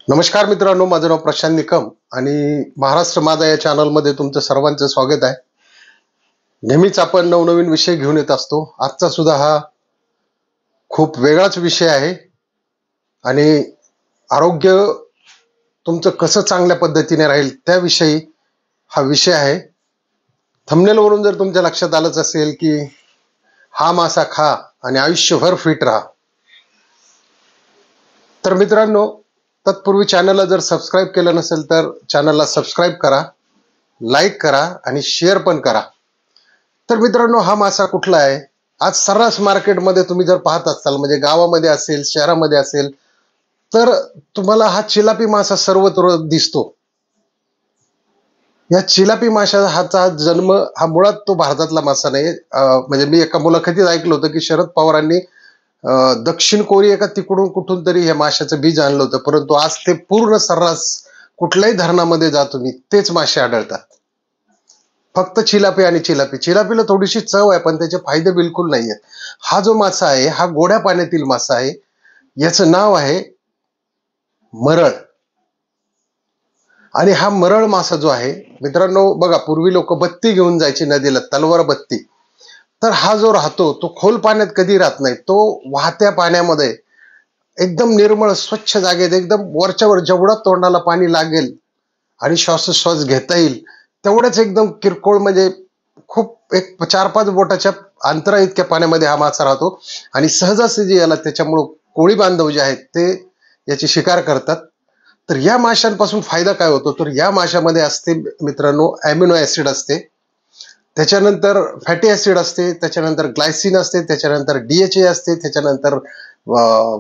नमस्कार मित्रांनो, माझं नाव प्रशांत निकम आणि महाराष्ट्र माझा या चॅनलमध्ये तुमचं सर्वांचं स्वागत आहे. नेहमीच आपण नवनवीन विषय घेऊन येत असतो. आजचा सुद्धा हा खूप वेगळाच विषय आहे आणि आरोग्य तुमचं कसं चांगल्या पद्धतीने राहील त्याविषयी हा विषय आहे. थंबनेलवरून जर तुमच्या लक्षात आलंच असेल की हा मासा खा आणि आयुष्यभर फिट राहा. तर मित्रांनो, तत्पूर्वी चॅनलला जर सबस्क्राईब केलं नसेल तर चॅनलला सबस्क्राईब करा, लाईक करा आणि शेअर पण करा. तर मित्रांनो, हा मासा कुठला आहे? आज सर्रास मार्केटमध्ये तुम्ही जर पाहत असाल, म्हणजे गावामध्ये असेल, शहरामध्ये असेल, तर तुम्हाला हा चिलापी मासा सर्वत्र दिसतो. या चिलापी माशाचा जन्म हा मुळात तो भारतातला मासा नाही. म्हणजे मी एका मुलाखतीत ऐकलं होतं की शरद पवारांनी दक्षिण कोरिया का तिकडून कुठून तरी या माशाचं बीज आणलं होतं, परंतु आज ते पूर्ण सर्रास कुठल्याही धरणामध्ये जा तुम्ही, तेच मासे आढळतात. फक्त चिलापी आणि चिलापी. चिलापीला थोडीशी चव आहे, पण त्याचे फायदे बिलकुल नाही आहेत. हा जो मासा आहे हा गोड्या पाण्यातील मासा आहे. याचं नाव आहे मरळ. आणि हा मरळ मासा जो आहे मित्रांनो, बघा, पूर्वी लोक बत्ती घेऊन जायची नदीला, तलवार बत्ती. तर हा जो राहतो तो खोल पाण्यात कधी राहत नाही. तो वाहत्या पाण्यामध्ये एकदम निर्मळ स्वच्छ जागेत, एकदम वरच्यावर जेवढा तोंडाला पाणी लागेल आणि श्वासोश्वास घेता येईल तेवढंच एकदम किरकोळ, म्हणजे खूप एक 4-5 बोटाच्या अंतरा इतक्या पाण्यामध्ये हा मासा राहतो. आणि सहजासहजी याला त्याच्यामुळं कोळी बांधव जे आहेत ते याची शिकार करतात. तर या माशांपासून फायदा काय होतो? तर या माशामध्ये असते मित्रांनो ॲमिनो ॲसिड असते, त्याच्यानंतर फॅटी ॲसिड असते, त्याच्यानंतर ग्लायसिन असते, त्याच्यानंतर DHA असते, त्याच्यानंतर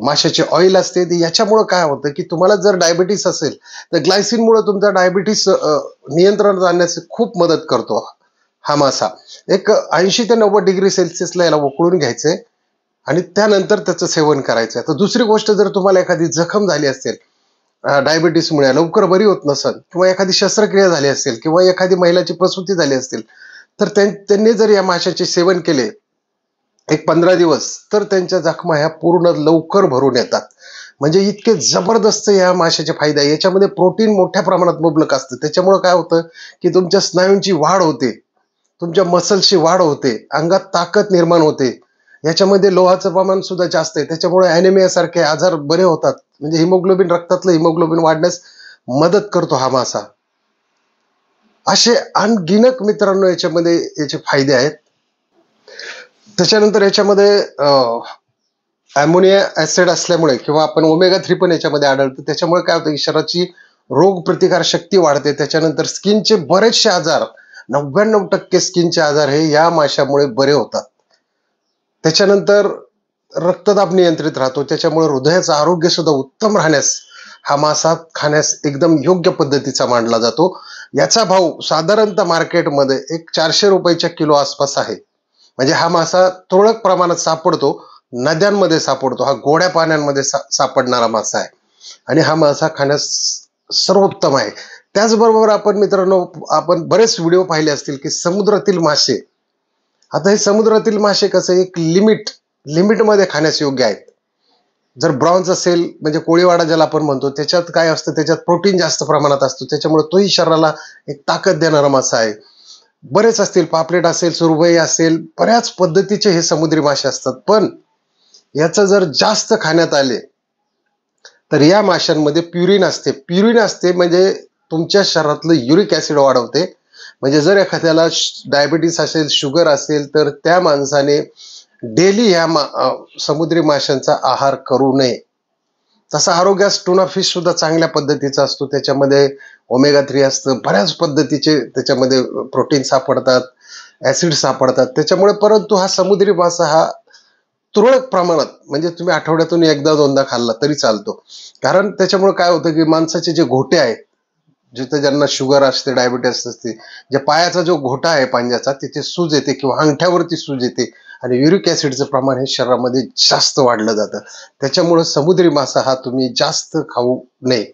माशाचे ऑइल असते. याच्यामुळं काय होतं की तुम्हाला जर डायबिटीस असेल तर ग्लायसिनमुळे तुमचा डायबिटीस नियंत्रणात आणण्यास खूप मदत करतो हा मासा. एक 80 ते 90 डिग्री सेल्सिअसला याला उकळून घ्यायचंय आणि त्यानंतर त्याचं सेवन करायचं. तर दुसरी गोष्ट, जर तुम्हाला एखादी जखम झाली असेल डायबिटीसमुळे, लवकर बरी होत नसेल, किंवा एखादी शस्त्रक्रिया झाली असेल, किंवा एखादी महिलाची प्रसूती झाली असेल, तर त्यांनी जर या माशाचे सेवन केले एक 15 दिवस, तर त्यांच्या जखमा ह्या पूर्ण लवकर भरून येतात. म्हणजे इतके जबरदस्त या माशाचे फायदे आहे. याच्यामध्ये प्रोटीन मोठ्या प्रमाणात मुबलक असतं. त्याच्यामुळे काय होतं की तुमच्या स्नायूंची वाढ होते, तुमच्या मसल्सची वाढ होते, अंगात ताकद निर्माण होते. याच्यामध्ये लोहाचं प्रमाण सुद्धा जास्त आहे, त्याच्यामुळे ॲनेमिया सारखे आजार बरे होतात. म्हणजे हिमोग्लोबिन, रक्तातलं हिमोग्लोबिन वाढण्यास मदत करतो हा मासा. असे अनगिनत मित्रांनो याच्यामध्ये याचे फायदे आहेत. त्याच्यानंतर याच्यामध्ये ॲमोनिया ॲसिड असल्यामुळे, किंवा आपण ओमेगा 3 पण याच्यामध्ये आढळतं, त्याच्यामुळे काय होतं की शरीराची रोग प्रतिकार शक्ती वाढते. त्याच्यानंतर स्किनचे बरेचसे आजार, 99% स्किनचे आजार हे या माशामुळे बरे होतात. त्याच्यानंतर रक्तदाब नियंत्रित राहतो, त्याच्यामुळे हृदयाचं आरोग्य सुद्धा उत्तम राहण्यास हा मासा खाण्यास एकदम योग्य पद्धतीचा मानला जातो. याचा भाव साधारणतः मार्केटमध्ये एक 400 रुपयाच्या किलो आसपास आहे. म्हणजे हा मासा तुरळक प्रमाणात सापडतो, नद्यांमध्ये सापडतो, हा गोड्या पाण्यांमध्ये सापडणारा मासा आहे आणि हा मासा खाण्यास सर्वोत्तम आहे. त्याचबरोबर आपण मित्रांनो, आपण बरेच व्हिडिओ पाहिले असतील की समुद्रातील मासे, आता हे समुद्रातील मासे कसं एक लिमिटमध्ये खाण्यास योग्य आहेत. जर ब्रॉन्झ असेल, म्हणजे कोळीवाडा ज्याला आपण म्हणतो, त्याच्यात काय असतं, त्याच्यात प्रोटीन जास्त प्रमाणात असतो, त्याच्यामुळे तोही शरीराला एक ताकद देणारा मासा आहे. बरेच असतील, पापलेट असेल, सुरमई असेल, बऱ्याच पद्धतीचे हे समुद्री मासे असतात. पण याचं जर जास्त खाण्यात आले तर या माशांमध्ये प्युरिन असते. प्युरिन असते म्हणजे तुमच्या शरीरातलं युरिक ॲसिड वाढवते. म्हणजे जर एखाद्याला डायबिटीस असेल, शुगर असेल, तर त्या माणसाने डेली या समुद्री माशांचा आहार करू नये. तसा आरोग्यास टुना फिश सुद्धा चांगल्या पद्धतीचा असतो. त्याच्यामध्ये ओमेगा 3 असतं, बऱ्याच पद्धतीचे त्याच्यामध्ये प्रोटीन सापडतात, ॲसिड सापडतात त्याच्यामुळे. परंतु हा समुद्री मासा हा तुरळक प्रमाणात, म्हणजे तुम्ही आठवड्यातून एकदा दोनदा खाल्ला तरी चालतो. कारण त्याच्यामुळे काय होतं की माणसाचे जे घोटे आहेत, जिथे ज्यांना शुगर असते, डायबिटीस असते, जे पायाचा जो घोटा आहे पांज्याचा, तिथे सूज येते किंवा अंगठ्यावरती सूज येते आणि युरिक ॲसिडचं प्रमाण हे शरीरामध्ये जास्त वाढलं जातं. त्याच्यामुळे समुद्री मासा हा तुम्ही जास्त खाऊ नये.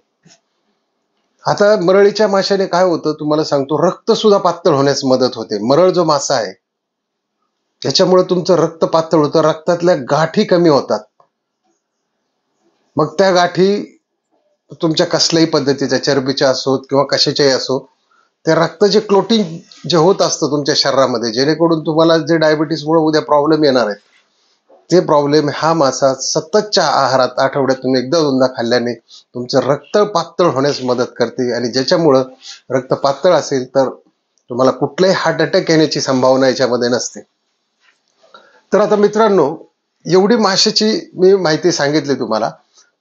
आता मरळीच्या माशाने काय होतं तुम्हाला सांगतो, रक्त सुद्धा पातळ होण्यास मदत होते. मरळ जो मासा आहे त्याच्यामुळे तुमचं रक्त पातळ होतं, रक्तातल्या गाठी कमी होतात. मग त्या गाठी तुमच्या कसल्याही पद्धतीच्या चरबीच्या असोत किंवा कशाच्याही असो, ते रक्त जे क्लोटिंग जे होत असतं तुमच्या शरीरामध्ये, जेणेकरून तुम्हाला जे डायबिटीसमुळे उद्या प्रॉब्लेम येणार आहेत, ते प्रॉब्लेम हा मासा सततच्या आहारात आठवड्यातून एकदा दोनदा खाल्ल्याने तुमचं रक्त पातळ होण्यास मदत करते. आणि ज्याच्यामुळं रक्त पातळ असेल तर तुम्हाला कुठलाही हार्ट अटॅक येण्याची संभावना याच्यामध्ये नसते. तर आता मित्रांनो, एवढी माशाची मी माहिती सांगितली तुम्हाला.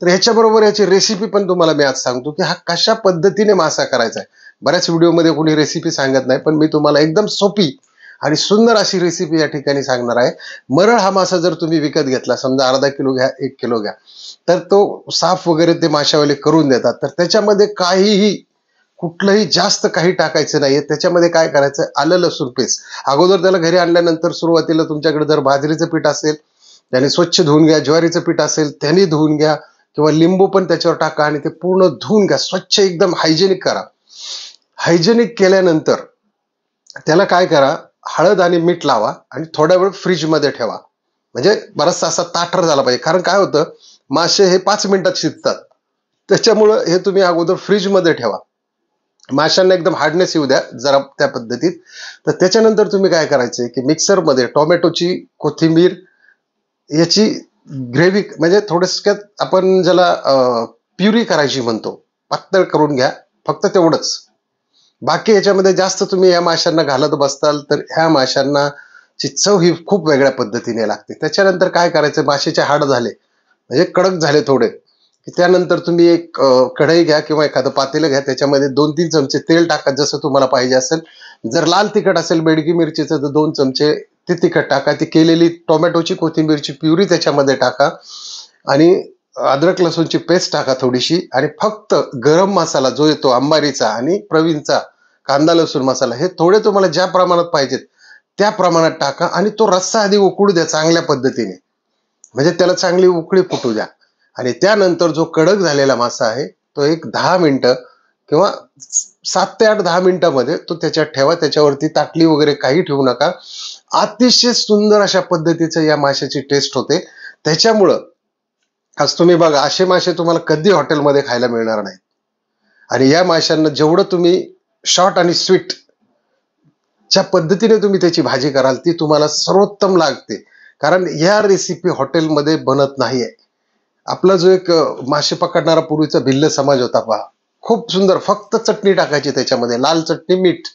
तर ह्याच्याबरोबर याची रेसिपी पण तुम्हाला मी आज सांगतो की हा कशा पद्धतीने मासा करायचा आहे. बऱ्याच व्हिडिओमध्ये कोणी रेसिपी सांगत नाही, पण मी तुम्हाला एकदम सोपी आणि सुंदर अशी रेसिपी या ठिकाणी सांगणार आहे. मरळ हा मासा जर तुम्ही विकत घेतला, समजा अर्धा किलो घ्या, 1 किलो घ्या, तर तो साफ वगैरे ते माशावाले करून देतात. तर त्याच्यामध्ये काहीही कुठलंही जास्त काही टाकायचं नाहीये. त्याच्यामध्ये काय करायचं, आलं लसूण पेस्ट अगोदर त्याला घरी आणल्यानंतर सुरुवातीला तुमच्याकडे जर बाजरीचं पीठ असेल त्याने स्वच्छ धुवून घ्या, ज्वारीचं पीठ असेल त्याने धुवून घ्या, किंवा लिंबू पण त्याच्यावर टाका आणि ते पूर्ण धुवून घ्या, स्वच्छ एकदम हायजेनिक करा. हायजेनिक केल्यानंतर त्याला काय करा, हळद आणि मीठ लावा आणि थोडा वेळ फ्रीजमध्ये ठेवा. म्हणजे बराचसा असा ताठर झाला पाहिजे, कारण काय होतं, मासे हे 5 मिनिटात शिजतात. त्याच्यामुळं हे तुम्ही अगोदर फ्रीजमध्ये ठेवा, माशांना एकदम हार्डनेस येऊ द्या जरा त्या पद्धतीत. तर त्याच्यानंतर तुम्ही काय करायचंय की मिक्सरमध्ये टोमॅटोची, कोथिंबीर याची ग्रेव्ही, म्हणजे थोडक्यात आपण ज्याला प्युरी करायची म्हणतो, पातळ करून घ्या, फक्त तेवढंच. बाकी याच्यामध्ये जास्त तुम्ही या माशांना घालत बसताल तर ह्या माशांना ची चव ही खूप वेगळ्या पद्धतीने लागते. त्याच्यानंतर काय करायचं, माशाचे हाड झाले म्हणजे कडक झाले थोडे, की त्यानंतर तुम्ही एक कढई घ्या किंवा एखादं पातेलं घ्या, त्याच्यामध्ये 2-3 चमचे तेल टाका जसं तुम्हाला पाहिजे असेल. जर लाल तिखट असेल बेडगी मिरचीचं तर 2 चमचे ते तिखट टाका. ती केलेली टोमॅटोची, कोथिंबीरची प्युरी त्याच्यामध्ये टाका आणि अद्रक लसूणची पेस्ट टाका थोडीशी, आणि फक्त गरम मसाला जो येतो अंबारीचा आणि प्रवीणचा कांदा लसूण मसाला, हे थोडे तुम्हाला ज्या प्रमाणात पाहिजेत त्या प्रमाणात टाका आणि तो रस्सा आधी उकळू द्या चांगल्या पद्धतीने, म्हणजे त्याला चांगली उकळी फुटू द्या. आणि त्यानंतर जो कडक झालेला मासा आहे तो एक 10 मिनिटं किंवा 7 ते 8 10 मिनिटांमध्ये तो त्याच्यात ठेवा. त्याच्यावरती ताटली वगैरे काही ठेवू नका. अतिशय सुंदर अशा पद्धतीचं या माशाची टेस्ट होते. त्याच्यामुळं आज तुम्ही बघा, असे मासे तुम्हाला कधी हॉटेलमध्ये खायला मिळणार नाही. आणि या माशांना जेवढं तुम्ही शॉर्ट आणि स्वीट ज्या पद्धतीने तुम्ही त्याची भाजी कराल ती तुम्हाला सर्वोत्तम लागते, कारण या रेसिपी हॉटेलमध्ये बनत नाहीये. आपला जो एक मासे पकडणारा पूर्वीचा भिल्ल समाज होता पहा, खूप सुंदर, फक्त चटणी टाकायची त्याच्यामध्ये, लाल चटणी, मीठ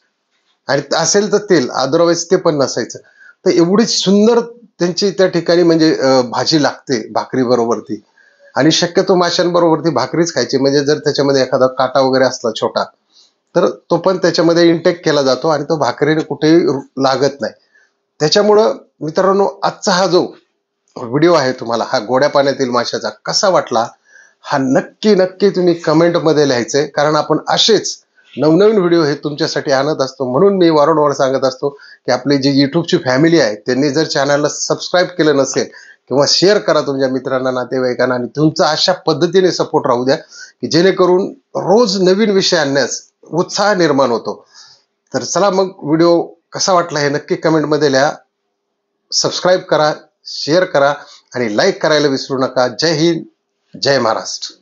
आणि असेल तर तेल, अदरवाईज ते पण नसायचं. तर एवढी सुंदर त्यांची त्या ठिकाणी म्हणजे भाजी लागते भाकरी बरोबर ती. आणि शक्यतो माशांबरोबर ती भाकरीच खायची, म्हणजे जर त्याच्यामध्ये एखादा काटा वगैरे असला छोटा तर तो पण त्याच्यामध्ये इंटेक केला जातो आणि तो भाकरीने कुठेही लागत नाही. त्याच्यामुळं मित्रांनो, आजचा हा जो व्हिडिओ आहे तुम्हाला, हा गोड्या पाण्यातील माशाचा कसा वाटला, हा नक्की नक्की तुम्ही कमेंटमध्ये लिहायचंय, कारण आपण असेच नवनवीन व्हिडिओ हे तुमच्यासाठी आणत असतो. म्हणून मी वारंवार सांगत असतो की आपली जी युट्यूबची फॅमिली आहे त्यांनी जर चॅनलला सबस्क्राईब केलं नसेल किंवा शेअर करा तुमच्या मित्रांना, नातेवाईकांना, आणि तुमचा अशा पद्धतीने सपोर्ट राहू द्या की जेणेकरून रोज नवीन विषय आणण्यास उत्साह निर्माण होतो. तर चला मग, व्हिडिओ कसा वाटला हे नक्की कमेंटमध्ये लिहा. सबस्क्राईब करा, शेअर करा आणि लाईक करायला विसरू नका. जय हिंद, जय महाराष्ट्र.